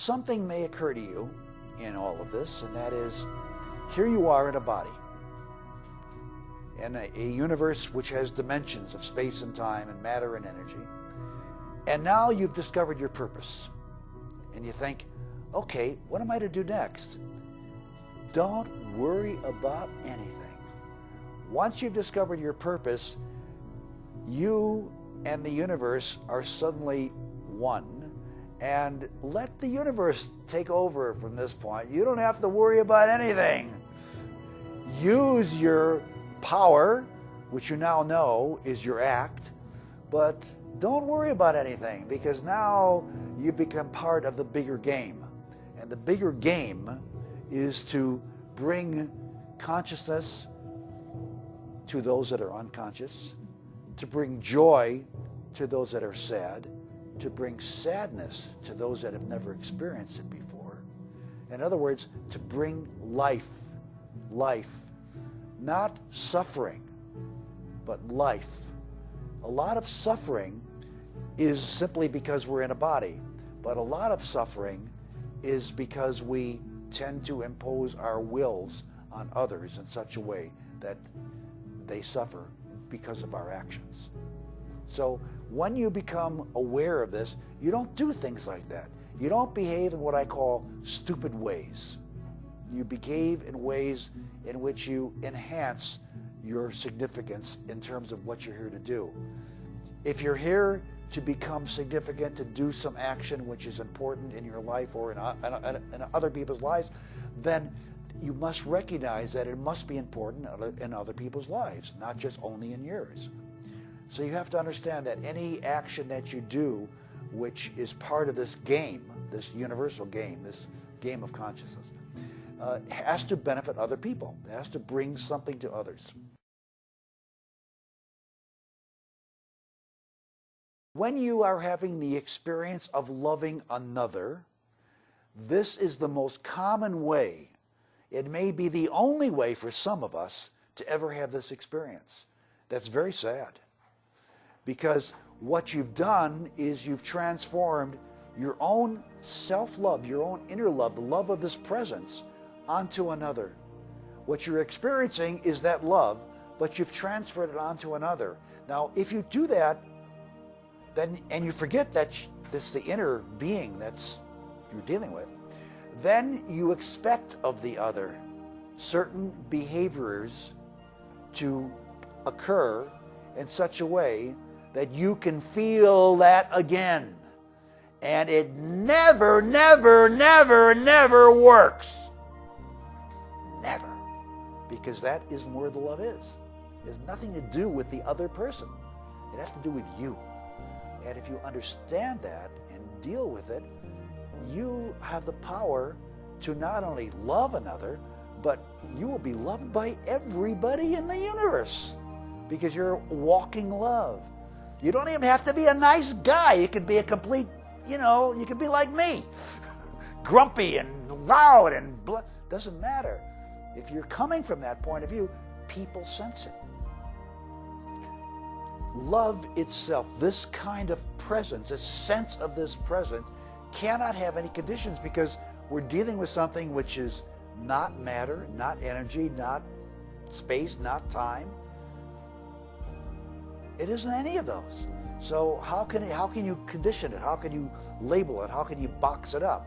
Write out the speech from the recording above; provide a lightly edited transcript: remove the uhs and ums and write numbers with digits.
something may occur to you in all of this, and that is, here you are in a body, in a universe which has dimensions of space and time and matter and energy, and now you've discovered your purpose, and you think, okay, what am I to do next? Don't worry about anything. Once you've discovered your purpose, you and the universe are suddenly one, and let the universe take over from this point. You don't have to worry about anything. Use your power, which you now know is your act, but don't worry about anything, because now you become part of the bigger game. And the bigger game is to bring consciousness to those that are unconscious, to bring joy to those that are sad, to bring sadness to those that have never experienced it before. In other words, to bring life. Not suffering, but life. A lot of suffering is simply because we're in a body, but a lot of suffering is because we tend to impose our wills on others in such a way that they suffer because of our actions. So when you become aware of this, you don't do things like that. You don't behave in what I call stupid ways. You behave in ways in which you enhance your significance in terms of what you're here to do. If you're here to become significant, to do some action which is important in your life or in other people's lives, then you must recognize that it must be important in other people's lives, not just only in yours. So you have to understand that any action that you do which is part of this game, this universal game, this game of consciousness, has to benefit other people. It has to bring something to others. When you are having the experience of loving another, this is the most common way. It may be the only way for some of us to ever have this experience. That's very sad. Because what you've done is you've transformed your own self-love, your own inner love, the love of this presence, onto another. What you're experiencing is that love, but you've transferred it onto another. Now, if you do that, then, and you forget that this is the inner being that's you're dealing with, then you expect of the other certain behaviors to occur in such a way that you can feel that again. And it never, never, never, never works. Never. Because that isn't where the love is. It has nothing to do with the other person. It has to do with you. And if you understand that and deal with it, you have the power to not only love another, but you will be loved by everybody in the universe because you're walking love. You don't even have to be a nice guy. You could be a complete, you could be like me, grumpy and loud and doesn't matter. If you're coming from that point of view, people sense it. Love itself, this kind of presence, this sense of this presence, cannot have any conditions because we're dealing with something which is not matter, not energy, not space, not time. It isn't any of those. So how can you condition it? How can you label it? How can you box it up?